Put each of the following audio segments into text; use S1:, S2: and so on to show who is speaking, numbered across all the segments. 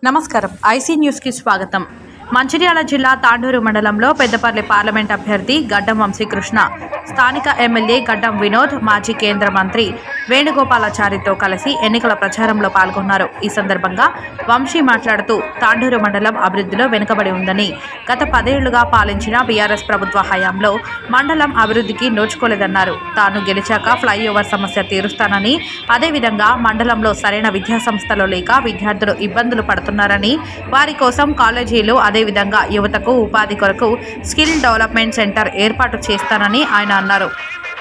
S1: నమస్కారం. IC news కి స్వాగతం. మంచిర్యాల జిల్లా తాండూరు మండలంలో పెద్దపల్లి పార్లమెంట్ అభ్యర్థి గడ్డం వంశీకృష్ణ, స్థానిక ఎమ్మెల్యే గడ్డం వినోద్, మాజీ కేంద్ర మంత్రి వేణుగోపాలాచారితో కలిసి ఎన్నికల ప్రచారంలో పాల్గొన్నారు. ఈ సందర్భంగా వంశీ మాట్లాడుతూ తాండూరు మండలం అభివృద్ధిలో వెనుకబడి ఉందని, గత 10 ఏళ్లుగా పాలించిన బీఆర్ఎస్ ప్రభుత్వ హయాంలో మండలం అభివృద్ధికి నోచుకోలేదన్నారు. తాను గెలిచాక ఫ్లైఓవర్ సమస్య తీరుస్తానని, అదేవిధంగా మండలంలో సరైన విద్యాసంస్థలు లేక విద్యార్థులు ఇబ్బందులు పడుతున్నారని, వారి కోసం కాలేజీలు అదేవిధంగా యువతకు ఉపాధి కొరకు స్కిల్ డెవలప్మెంట్ సెంటర్ ఏర్పాటు చేస్తానని ఆయన అన్నారు.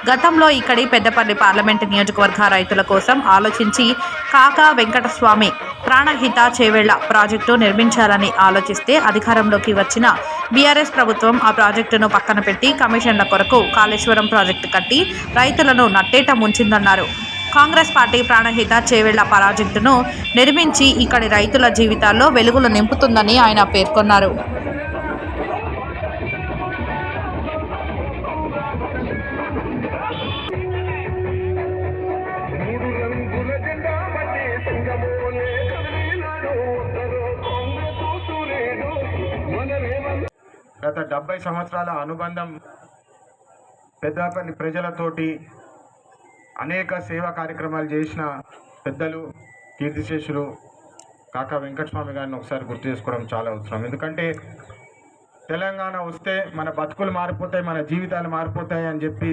S1: గతంలో ఇక్కడి పెద్దపల్లి పార్లమెంటు నియోజకవర్గ రైతుల కోసం ఆలోచించి కాకా వెంకటస్వామి ప్రాణహిత చేవేళ్ల ప్రాజెక్టు నిర్మించాలని ఆలోచిస్తే అధికారంలోకి వచ్చిన బీఆర్ఎస్ ప్రభుత్వం ఆ ప్రాజెక్టును పక్కన పెట్టి కమిషన్ల కొరకు కాళేశ్వరం ప్రాజెక్టు కట్టి రైతులను నట్టేట ముంచిందన్నారు. కాంగ్రెస్ పార్టీ ప్రాణహిత చేవేళ్ల ప్రాజెక్టును నిర్మించి ఇక్కడి రైతుల జీవితాల్లో వెలుగులు నింపుతుందని ఆయన పేర్కొన్నారు.
S2: గత 70 సంవత్సరాల అనుబంధం పెద్దపల్లి ప్రజలతోటి అనేక సేవా కార్యక్రమాలు చేసిన పెద్దలు కీర్తిశేషులు కాకా వెంకటస్వామి గారిని ఒకసారి గుర్తు చేసుకోవడం చాలా అవసరం. ఎందుకంటే తెలంగాణ వస్తే మన బతుకులు మారిపోతాయి, మన జీవితాలు మారిపోతాయి అని చెప్పి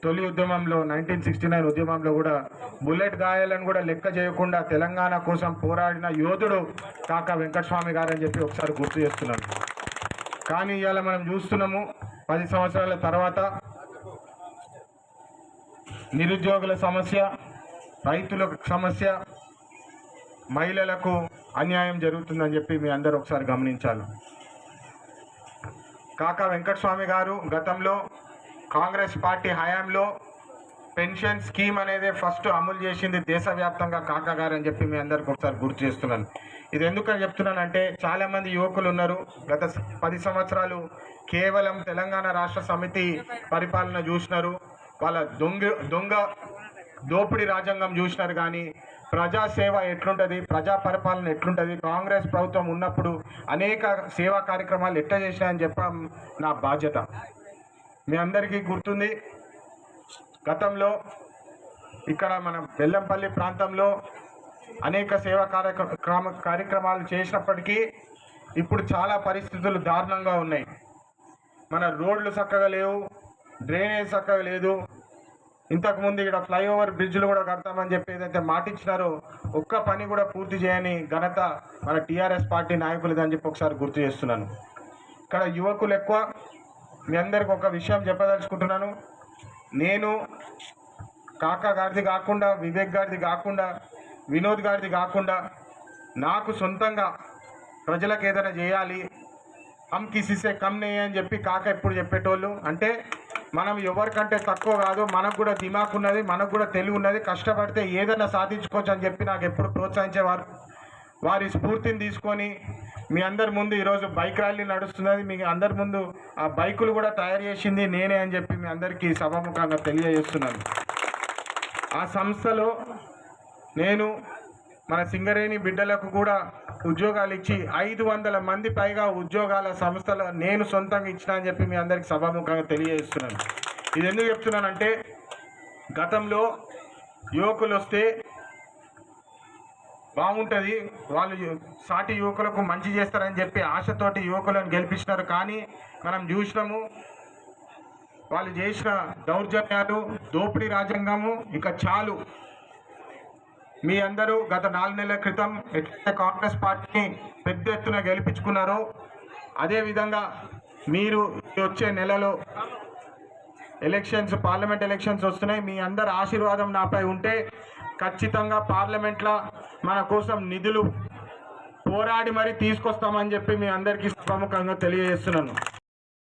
S2: తొలి ఉద్యమంలో 1969 ఉద్యమంలో కూడా బుల్లెట్ గాయాలను కూడా లెక్క చేయకుండా తెలంగాణ కోసం పోరాడిన యోధుడు కాకా వెంకటస్వామి గారు అని చెప్పి ఒకసారి గుర్తు చేస్తున్నాను. కానీ ఇవాళ మనం చూస్తున్నాము 10 సంవత్సరాల తర్వాత నిరుద్యోగుల సమస్య, రైతుల సమస్య, మహిళలకు అన్యాయం జరుగుతుందని చెప్పి మీ అందరూ ఒకసారి గమనించాలి. కాకా వెంకటస్వామి గారు గతంలో కాంగ్రెస్ పార్టీ హయాంలో పెన్షన్ స్కీమ్ అనేది ఫస్ట్ అమలు చేసింది దేశవ్యాప్తంగా కాకా గారు అని చెప్పి మీ అందరికి ఒకసారి గుర్తు చేస్తున్నాను. ఇది ఎందుకని చెప్తున్నానంటే చాలామంది యువకులు ఉన్నారు, గత 10 సంవత్సరాలు కేవలం తెలంగాణ రాష్ట్ర సమితి పరిపాలన చూసినారు, వాళ్ళ దొంగ దోపిడీ రాజ్యాంగం చూసినారు. కానీ ప్రజాసేవ ఎట్లుంటుంది, ప్రజా పరిపాలన ఎట్లుంటుంది, కాంగ్రెస్ ప్రభుత్వం ఉన్నప్పుడు అనేక సేవా కార్యక్రమాలు ఎట్లా చేసినాయని చెప్పడం నా బాధ్యత. మీ అందరికీ గుర్తుంది, గతంలో ఇక్కడ మన బెల్లంపల్లి ప్రాంతంలో అనేక సేవా కార్యక్రమాలు చేసినప్పటికీ ఇప్పుడు చాలా పరిస్థితులు దారుణంగా ఉన్నాయి. మన రోడ్లు చక్కగా లేవు, డ్రైనేజ్ చక్కగా లేదు. ఇంతకుముందు ఇక్కడ ఫ్లైఓవర్ బ్రిడ్జ్లు కూడా కడతామని చెప్పి ఏదైతే మాటిచ్చినారో ఒక్క పని కూడా పూర్తి చేయని ఘనత మన టీఆర్ఎస్ పార్టీ నాయకులదని చెప్పి ఒకసారి గుర్తు చేస్తున్నాను. ఇక్కడ యువకులు ఎక్కువ. మీ అందరికి ఒక విషయం చెప్పదలుచుకుంటున్నాను. నేను కాకా గారిది కాకుండా, వివేక్ గారిది కాకుండా, వినోద్ గారిది కాకుండా నాకు సొంతంగా ప్రజలకు ఏదైనా చేయాలి, హమ్ కిసిసే కమ్ నే అని చెప్పి కాకా ఎప్పుడు చెప్పేటోళ్ళు. అంటే మనం ఎవరికంటే తక్కువ కాదు, మనకు కూడా దిమాగ్ ఉన్నది, మనకు కూడా తెలివి ఉన్నది, కష్టపడితే ఏదైనా సాధించుకోవచ్చు అని చెప్పి నాకు ఎప్పుడు ప్రోత్సహించేవారు. వారి స్ఫూర్తిని తీసుకొని మీ అందరి ముందు ఈరోజు బైక్ ర్యాలీ నడుస్తున్నది, మీ అందరి ముందు ఆ బైకులు కూడా తయారు చేసింది నేనే అని చెప్పి మీ అందరికీ సభాముఖంగా తెలియజేస్తున్నాను. ఆ సంస్థలో నేను మన సింగరేణి బిడ్డలకు కూడా ఉద్యోగాలు ఇచ్చి 500 మంది పైగా ఉద్యోగాల సంస్థలో నేను సొంతంగా ఇచ్చిన అని చెప్పి మీ అందరికీ సభాముఖంగా తెలియజేస్తున్నాను. ఇది ఎందుకు చెప్తున్నానంటే గతంలో యువకులు వస్తే బాగుంటుంది, వాళ్ళు సాటి యువకులకు మంచి చేస్తారని చెప్పి ఆశతోటి యువకులను గెలిపించినారు. కానీ మనం చూసినాము వాళ్ళు చేసిన దౌర్జన్యాలు, దోపిడీ రాజ్యాంగము ఇక చాలు. మీ అందరూ గత 4 నెలల క్రితం ఎట్లయితే కాంగ్రెస్ పార్టీని పెద్ద ఎత్తున గెలిపించుకున్నారో అదేవిధంగా మీరు వచ్చే నెలలో పార్లమెంట్ ఎలక్షన్స్ వస్తున్నాయి. మీ అందరి ఆశీర్వాదం నాపై ఉంటే ఖచ్చితంగా పార్లమెంట్లో మన కోసం నిధులు పోరాడి మరీ తీసుకొస్తామని చెప్పి మీ అందరికీ ప్రముఖంగా తెలియజేస్తున్నాను.